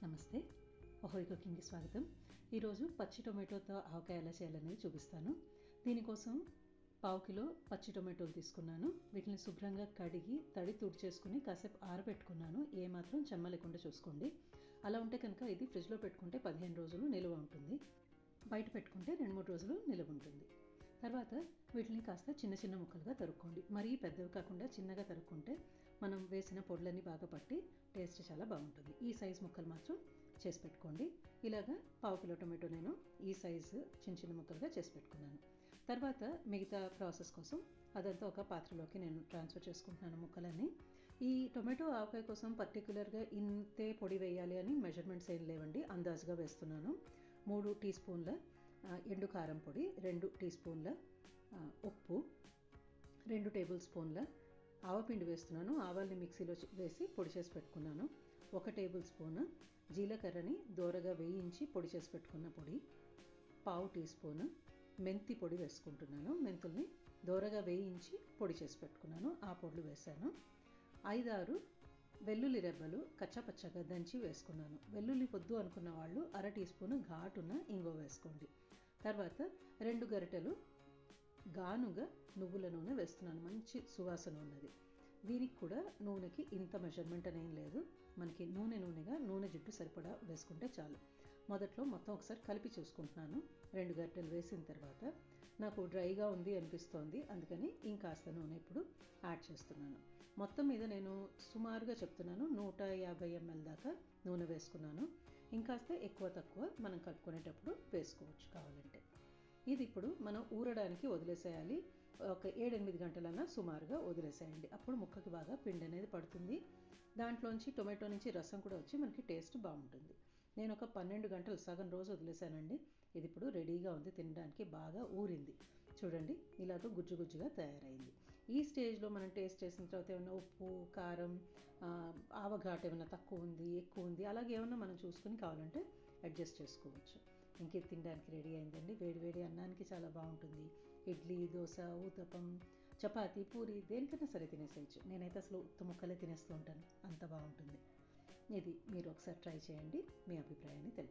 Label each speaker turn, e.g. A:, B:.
A: నమస్తే, అహోయ్ కుకింగ్కి స్వాగతం. ఈరోజు పచ్చి టొమాటోతో ఆవకాయ ఎలా చేయాలనేది చూపిస్తాను. దీనికోసం 1/2 కిలో పచ్చి టొమాటోలు తీసుకున్నాను. వీటిని శుభ్రంగా కడిగి తడి తుడిచేసుకుని కాసేపు ఆరబెట్టుకున్నాను. ఏమాత్రం చెమ్మ లేకుండా చూసుకోండి. అలా ఉంటే కనుక ఇది ఫ్రిడ్జ్లో పెట్టుకుంటే 15 రోజులు నిలువ ఉంటుంది. బయట పెట్టుకుంటే 2-3 రోజులు నిలువ ఉంటుంది. తర్వాత వీటిని కాస్త చిన్న చిన్న ముక్కలుగా తరుక్కోండి. మరీ పెద్దవి కాకుండా చిన్నగా తరుక్కుంటే మనం వేసిన పొడులన్నీ బాగా పట్టి టేస్ట్ చాలా బాగుంటుంది. ఈ సైజు ముక్కలు మాత్రం చేసి పెట్టుకోండి. ఇలాగా 1/2 కిలో టొమాటో నేను ఈ సైజు చిన్న చిన్న ముక్కలుగా చేసి పెట్టుకున్నాను. తర్వాత మిగతా ప్రాసెస్ కోసం అదంతా ఒక పాత్రలోకి నేను ట్రాన్స్ఫర్ చేసుకుంటున్నాను ముక్కలన్నీ. ఈ టొమాటో ఆవకాయ కోసం పర్టికులర్గా ఇంతే పొడి వేయాలి అని మెజర్మెంట్స్ ఏం లేవండి, అందాజుగా వేస్తున్నాను. 3 టీ స్పూన్ల ఎండు కారం పొడి, 2 టీ స్పూన్ల ఉప్పు, 2 టేబుల్ స్పూన్ల ఆవపిండి వేస్తున్నాను. ఆవాల్ని మిక్సీలో వేసి పొడి చేసి పెట్టుకున్నాను. 1 టేబుల్ స్పూన్ జీలకర్రని దోరగా వేయించి పొడి చేసి పెట్టుకున్న పొడి, 1/2 టీ స్పూన్ మెంతి పొడి వేసుకుంటున్నాను. మెంతుల్ని దోరగా వేయించి పొడి చేసి పెట్టుకున్నాను, ఆ పొడులు వేశాను. 5-6 వెల్లుల్లి రెబ్బలు కచ్చాపచ్చగా దంచి వేసుకున్నాను. వెల్లుల్లి వద్దు అనుకున్న వాళ్ళు 1/2 టీ స్పూన్ ఘాటున ఇంగువ వేసుకోండి. తర్వాత 2 గరిటెలు గానుగ నువ్వుల నూనె వేస్తున్నాను, మంచి సువాసన ఉన్నది. దీనికి కూడా నూనెకి ఇంత మెజర్మెంట్ అనేం లేదు, మనకి నూనెగా నూనె జిడ్డు సరిపడా వేసుకుంటే చాలు. మొదట్లో మొత్తం ఒకసారి కలిపి చూసుకుంటున్నాను. 2 గరిటెలు వేసిన తర్వాత నాకు డ్రైగా ఉంది అనిపిస్తోంది, అందుకని ఇంకాస్త నూనె ఇప్పుడు యాడ్ చేస్తున్నాను. మొత్తం మీద నేను సుమారుగా చెప్తున్నాను, 150 ml దాకా నూనె వేసుకున్నాను. ఇంకాస్త ఎక్కువ తక్కువ మనం కలుపుకునేటప్పుడు వేసుకోవచ్చు కావాలంటే. ఇది ఇప్పుడు మనం ఊరడానికి వదిలేసేయాలి. ఒక 7-8 గంటలన్నా సుమారుగా వదిలేసేయండి. అప్పుడు ముక్కకి బాగా పిండి అనేది పడుతుంది. దాంట్లోంచి టొమాటో నుంచి రసం కూడా వచ్చి మనకి టేస్ట్ బాగుంటుంది. నేను ఒక 12 గంటలు సగం రోజు వదిలేసానండి. ఇది ఇప్పుడు రెడీగా ఉంది, తినడానికి బాగా ఊరింది. చూడండి, ఇలాగ గుజ్జు గుజ్జుగా తయారైంది. ఈ స్టేజ్లో మనం టేస్ట్ చేసిన తర్వాత ఏమైనా ఉప్పు, కారం, ఆవఘాటు ఏమైనా తక్కువ ఉంది, ఎక్కువ ఉంది, అలాగే ఏమన్నా మనం చూసుకుని కావాలంటే అడ్జస్ట్ చేసుకోవచ్చు. ఇంకే తినడానికి రెడీ అయిందండి. వేడివేడి అన్నానికి చాలా బాగుంటుంది. ఇడ్లీ, దోశ, ఊతప్పం, చపాతీ, పూరి దేనికైనా సరే తినేసేయచ్చు. నేనైతే అసలు ఉత్త ముక్కలే తినేస్తూ ఉంటాను, అంత బాగుంటుంది. ఇది మీరు ఒకసారి ట్రై చేయండి, మీ అభిప్రాయాన్ని తెలియజేయండి.